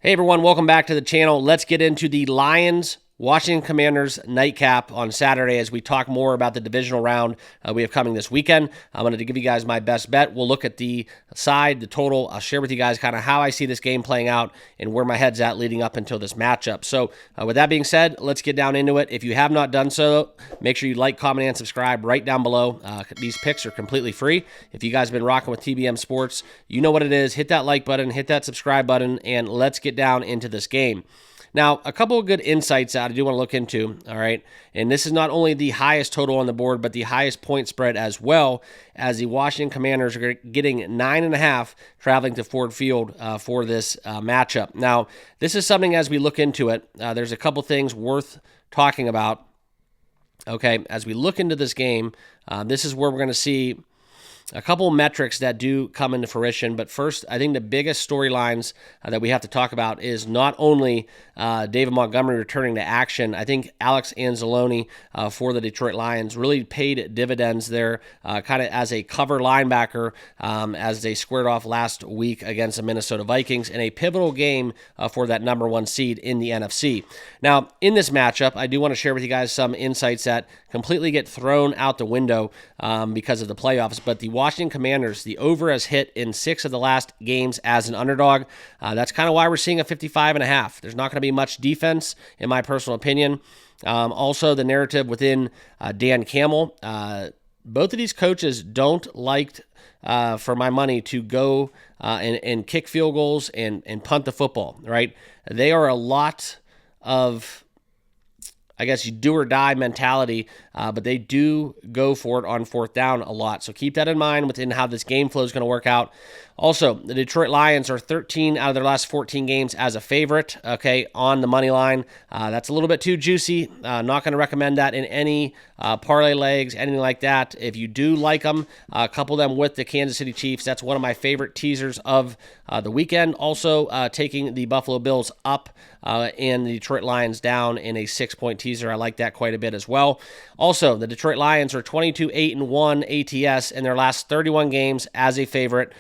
Hey everyone, welcome back to the channel. Let's get into the Lions Washington Commanders nightcap on Saturday as we talk more about the divisional round we have coming this weekend. I'm going to give you guys my best bet. We'll look at the side, the total. I'll share with you guys kind of how I see this game playing out and where my head's at leading up until this matchup. So with that being said, let's get down into it. If you have not done so, make sure you like, comment, and subscribe right down below. These picks are completely free. If you guys have been rocking with TBM Sports, you know what it is. Hit that like button, hit that subscribe button, and let's get down into this game. Now, a couple of good insights that I do want to look into, all right? And this is not only the highest total on the board, but the highest point spread as well, as the Washington Commanders are getting 9.5 traveling to Ford Field for this matchup. Now, this is something as we look into it, there's a couple things worth talking about, okay? As we look into this game, this is where we're going to see a couple metrics that do come into fruition. But first, I think the biggest storylines that we have to talk about is not only David Montgomery returning to action. I think Alex Anzalone for the Detroit Lions really paid dividends there, kind of as a cover linebacker as they squared off last week against the Minnesota Vikings in a pivotal game for that number one seed in the NFC. Now, in this matchup, I do want to share with you guys some insights that completely get thrown out the window because of the playoffs. But the Washington Commanders, the over has hit in 6 of the last games as an underdog. That's kind of why we're seeing a 55.5. There's not going to be much defense, in my personal opinion. Also, the narrative within Dan Campbell. Both of these coaches don't like, for my money, to go and kick field goals and punt the football, right? They are a lot of, I guess, you do or die mentality, but they do go for it on fourth down a lot. So keep that in mind within how this game flow is going to work out. Also, the Detroit Lions are 13 out of their last 14 games as a favorite, okay, on the money line. That's a little bit too juicy. Not going to recommend that in any parlay legs, anything like that. If you do like them, couple them with the Kansas City Chiefs. That's one of my favorite teasers of the weekend. Also, taking the Buffalo Bills up and the Detroit Lions down in a 6-point teaser. I like that quite a bit as well. Also, the Detroit Lions are 22-8-1 ATS in their last 31 games as a favorite.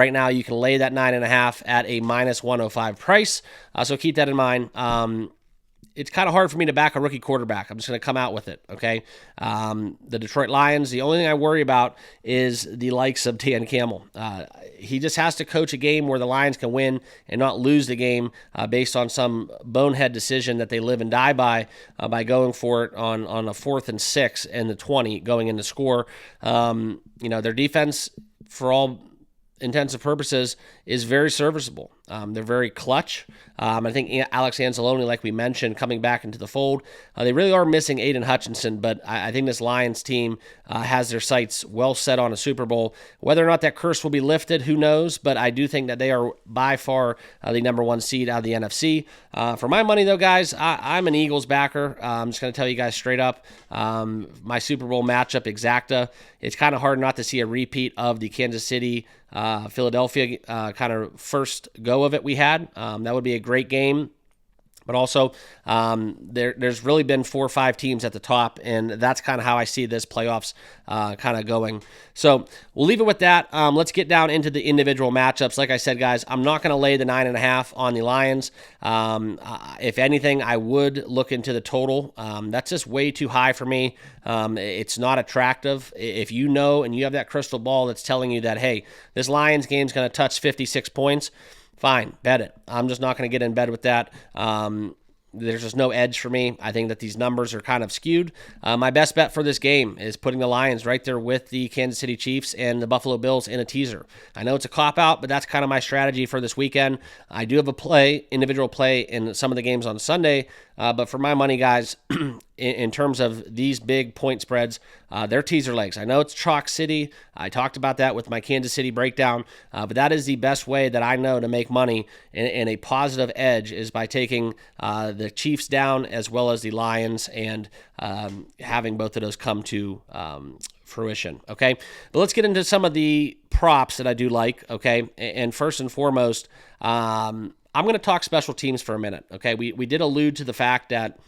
Right now, you can lay that 9.5 at a -105 price. So keep that in mind. It's kind of hard for me to back a rookie quarterback. I'm just going to come out with it, okay? The Detroit Lions, the only thing I worry about is the likes of Dan Campbell. He just has to coach a game where the Lions can win and not lose the game based on some bonehead decision that they live and die by going for it on a 4th and 6 and the 20 going in to score. Their defense, for all intents and purposes, is very serviceable. They're very clutch. I think Alex Anzalone, like we mentioned, coming back into the fold. They really are missing Aiden Hutchinson, but I think this Lions team has their sights well set on a Super Bowl. Whether or not that curse will be lifted, who knows? But I do think that they are by far the number one seed out of the NFC. For my money, though, guys, I'm an Eagles backer. I'm just going to tell you guys straight up, my Super Bowl matchup, exacta. It's kind of hard not to see a repeat of the Kansas City Philadelphia kind of first go of it we had. That would be a great game. But also, there's really been 4 or 5 teams at the top, and that's kind of how I see this playoffs kind of going. So we'll leave it with that. Let's get down into the individual matchups. Like I said, guys, I'm not going to lay the 9.5 on the Lions. If anything, I would look into the total. That's just way too high for me. It's not attractive. If you know and you have that crystal ball that's telling you that, hey, this Lions game is going to touch 56 points, fine, bet it. I'm just not going to get in bed with that. There's just no edge for me. I think that these numbers are kind of skewed. My best bet for this game is putting the Lions right there with the Kansas City Chiefs and the Buffalo Bills in a teaser. I know it's a cop-out, but that's kind of my strategy for this weekend. I do have a individual play in some of the games on Sunday, but for my money, guys, in terms of these big point spreads, they're teaser legs. I know it's Chalk City. I talked about that with my Kansas City breakdown, but that is the best way that I know to make money in a positive edge is by taking the Chiefs down as well as the Lions and having both of those come to fruition, okay? But let's get into some of the props that I do like, okay? And first and foremost, I'm going to talk special teams for a minute, okay? We did allude to the fact that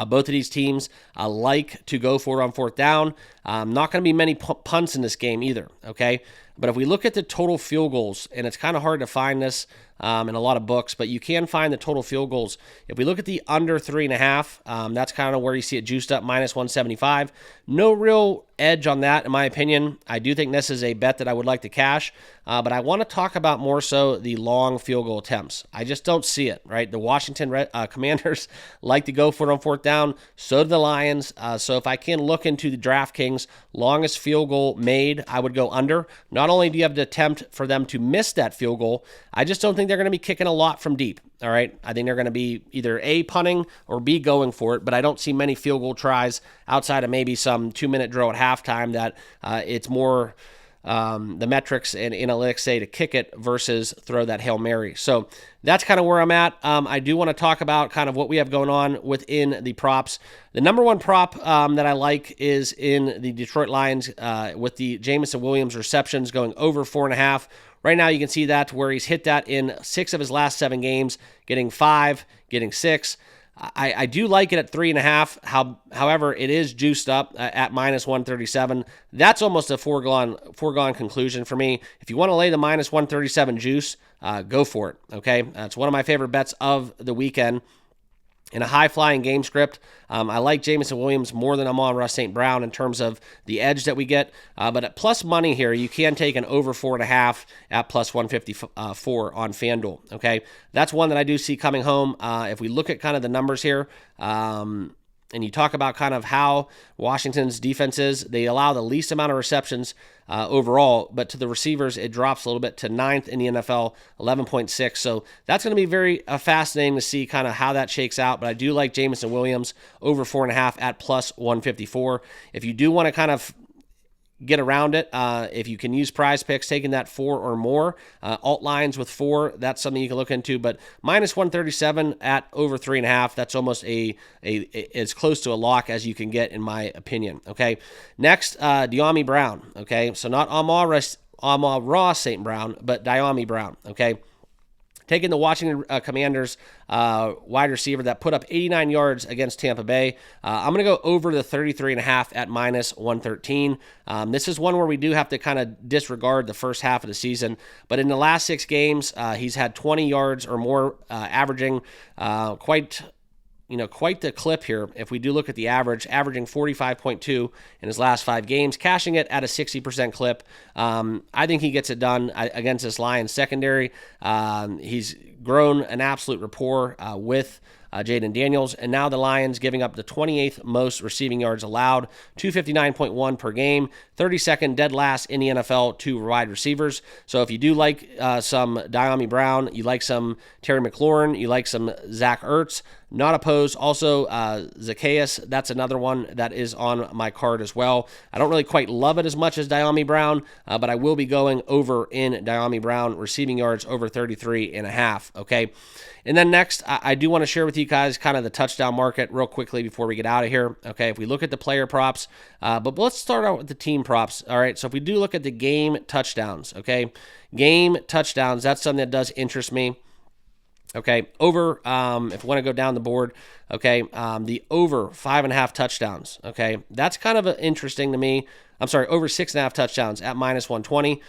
both of these teams like to go for it on fourth down. Not going to be many punts in this game either, okay? But if we look at the total field goals, and it's kind of hard to find this in a lot of books, but you can find the total field goals. If we look at the under 3.5, that's kind of where you see it juiced up, minus 175. No real edge on that, in my opinion. I do think this is a bet that I would like to cash, but I want to talk about more so the long field goal attempts. I just don't see it, right? The Washington Commanders like to go for it on fourth down. So do the Lions. So if I can look into the DraftKings longest field goal made, I would go under. Not only do you have to attempt for them to miss that field goal, I just don't think they're going to be kicking a lot from deep. All right. I think they're going to be either A, punting, or B, going for it, but I don't see many field goal tries outside of maybe some 2-minute drill at halftime that it's more the metrics and analytics say to kick it versus throw that Hail Mary. So that's kind of where I'm at. I do want to talk about kind of what we have going on within the props. The number one prop that I like is in the Detroit Lions with the Jameson Williams receptions going over 4.5. Right now, you can see that where he's hit that in 6 of his last 7 games, getting 5, getting 6. I do like it at 3.5. However, it is juiced up at minus 137. That's almost a foregone conclusion for me. If you want to lay the minus 137 juice, go for it. Okay, it's one of my favorite bets of the weekend. In a high-flying game script, I like Jameson Williams more than Amon-Ra St. Brown in terms of the edge that we get. But at plus money here, you can take an over 4.5 at plus 154 on FanDuel. Okay, that's one that I do see coming home. If we look at kind of the numbers here, and you talk about kind of how Washington's defense is, they allow the least amount of receptions overall, but to the receivers, it drops a little bit to 9th in the NFL, 11.6. So that's going to be very fascinating to see kind of how that shakes out. But I do like Jameson Williams over 4.5 at plus 154. If you do want to kind of get around it, if you can use Prize Picks, taking that 4 or more, alt lines with 4, that's something you can look into. But minus 137 at over 3.5, that's almost as close to a lock as you can get, in my opinion. Okay, next, Dyami Brown. Okay, so not Amon-Ra St. Brown, but Dyami Brown. Okay. Taking the Washington Commanders wide receiver that put up 89 yards against Tampa Bay. I'm going to go over the 33.5 at minus 113. This is one where we do have to kind of disregard the first half of the season. But in the last 6 games, he's had 20 yards or more, averaging quite the clip here. If we do look at the averaging 45.2 in his last 5 games, cashing it at a 60% clip. I think he gets it done against this Lions secondary. He's grown an absolute rapport with Jaden Daniels, and now the Lions giving up the 28th most receiving yards allowed, 259.1 per game, 32nd dead last in the NFL to wide receivers. So if you do like some Dyami Brown, you like some Terry McLaurin, you like some Zach Ertz, not opposed. Also, Zacchaeus, that's another one that is on my card as well. I don't really quite love it as much as Dyami Brown, but I will be going over in Dyami Brown, receiving yards over 33.5, okay? And then next, I do want to share with you guys kind of the touchdown market real quickly before we get out of here, okay? If we look at the player props, but let's start out with the team props, all right? So if we do look at the game touchdowns, okay? Game touchdowns, that's something that does interest me. Okay, over, if we want to go down the board, okay, the over 5.5 touchdowns, okay, that's kind of interesting to me. I'm sorry, over 6.5 touchdowns at minus 120.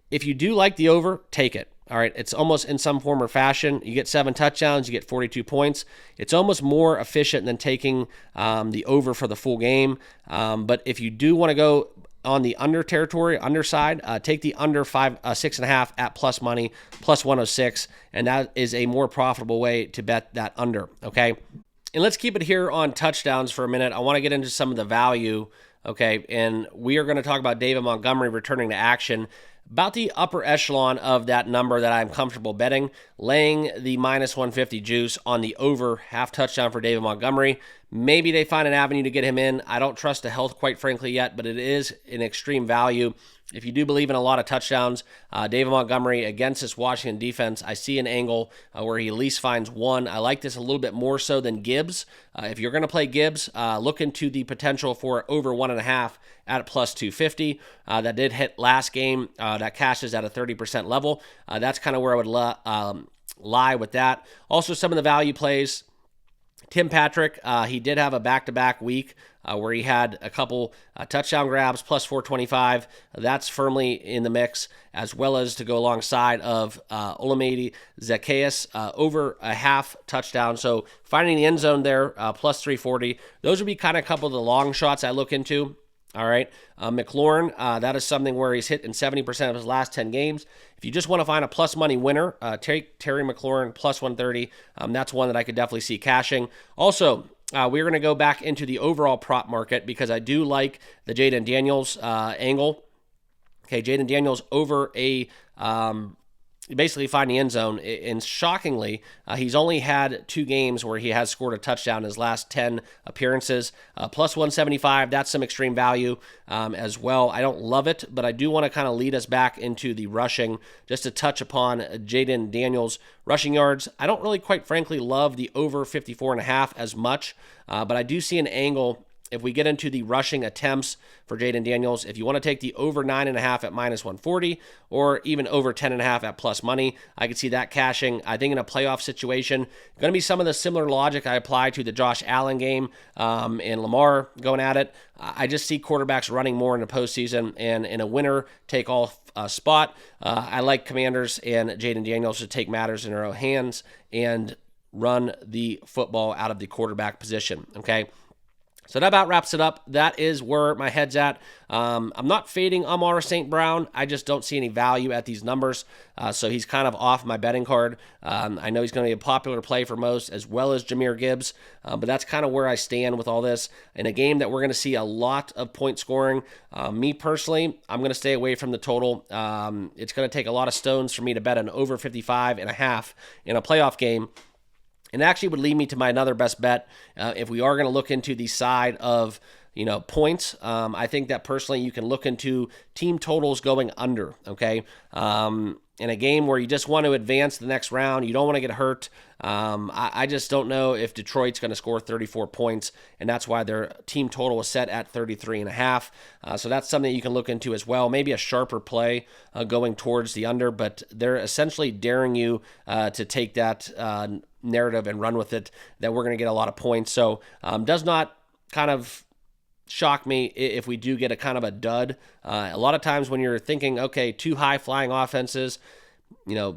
If you do like the over, take it. All right, it's almost in some form or fashion. You get 7 touchdowns, you get 42 points. It's almost more efficient than taking the over for the full game. But if you do want to go on the under territory, underside, take the under 6.5 at plus money, plus 106, and that is a more profitable way to bet that under, okay? And let's keep it here on touchdowns for a minute. I want to get into some of the value, okay? And we are going to talk about David Montgomery returning to action. About the upper echelon of that number that I'm comfortable betting, laying the minus 150 juice on the over half touchdown for David Montgomery. Maybe they find an avenue to get him in. I don't trust the health, quite frankly, yet, but it is an extreme value. If you do believe in a lot of touchdowns, David Montgomery against this Washington defense, I see an angle where he at least finds one. I like this a little bit more so than Gibbs. If you're going to play Gibbs, look into the potential for over 1.5 at plus 250. That did hit last game. That cashes at a 30% level. That's kind of where I would lie with that. Also, some of the value plays. Tim Patrick, he did have a back-to-back week where he had a couple touchdown grabs, plus 425. That's firmly in the mix, as well as to go alongside of Olamide Zaccheaus, over a half touchdown. So finding the end zone there, plus 340. Those would be kind of a couple of the long shots I look into. All right. McLaurin, that is something where he's hit in 70% of his last 10 games. If you just want to find a plus money winner, take Terry McLaurin, plus 130. That's one that I could definitely see cashing. Also, we're going to go back into the overall prop market because I do like the Jayden Daniels angle. Okay, Jayden Daniels over a basically find the end zone. And shockingly, he's only had 2 games where he has scored a touchdown in his last 10 appearances. Plus 175, that's some extreme value as well. I don't love it, but I do want to kind of lead us back into the rushing, just to touch upon Jayden Daniels' rushing yards. I don't really, quite frankly, love the over 54.5 as much, but I do see an angle. If we get into the rushing attempts for Jayden Daniels, if you want to take the over 9.5 at minus 140 or even over 10.5 at plus money, I could see that cashing. I think in a playoff situation, going to be some of the similar logic I apply to the Josh Allen game and Lamar going at it. I just see quarterbacks running more in the postseason, and in a winner-take-all spot, I like Commanders and Jayden Daniels to take matters in their own hands and run the football out of the quarterback position, okay? So that about wraps it up. That is where my head's at. I'm not fading Amon-Ra St. Brown. I just don't see any value at these numbers. So he's kind of off my betting card. I know he's going to be a popular play for most, as well as Jahmyr Gibbs. But that's kind of where I stand with all this. In a game that we're going to see a lot of point scoring, me personally, I'm going to stay away from the total. It's going to take a lot of stones for me to bet an over 55.5 in a playoff game. And actually would lead me to my another best bet. If we are going to look into the side of, points, I think that personally you can look into team totals going under, okay? In a game where you just want to advance the next round, you don't want to get hurt. I just don't know if Detroit's going to score 34 points, and that's why their team total is set at 33.5. So that's something you can look into as well. Maybe a sharper play going towards the under, but they're essentially daring you to take that narrative and run with it, that we're going to get a lot of points. So does not kind of shock me if we do get a kind of a dud. A lot of times when you're thinking, okay, 2 high flying offenses,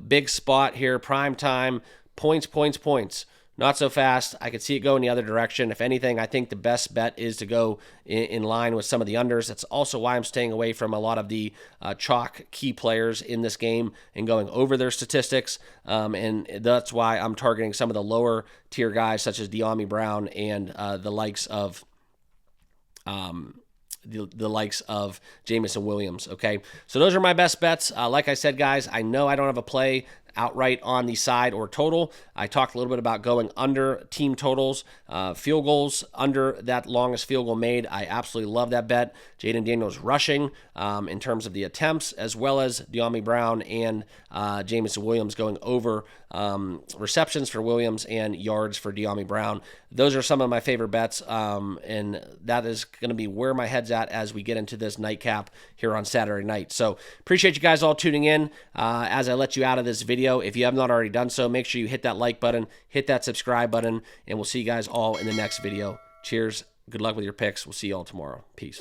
big spot here, prime time, points, not so fast. I could see it go in the other direction. If anything, I think the best bet is to go in line with some of the unders. That's also why I'm staying away from a lot of the chalk key players in this game and going over their statistics. And that's why I'm targeting some of the lower tier guys such as Dyami Brown and the likes of the likes of Jameson Williams, okay? So those are my best bets. Like I said, guys, I know I don't have a play outright on the side or total. I talked a little bit about going under team totals, field goals under that longest field goal made. I absolutely love that bet. Jayden Daniels rushing in terms of the attempts, as well as Dyami Brown and Jameson Williams going over receptions for Williams and yards for Dyami Brown. Those are some of my favorite bets, and that is going to be where my head's at as we get into this nightcap here on Saturday night. So appreciate you guys all tuning in. As I let you out of this video, if you have not already done so, make sure you hit that like button, hit that subscribe button, and we'll see you guys all in the next video. Cheers. Good luck with your picks. We'll see you all tomorrow. Peace.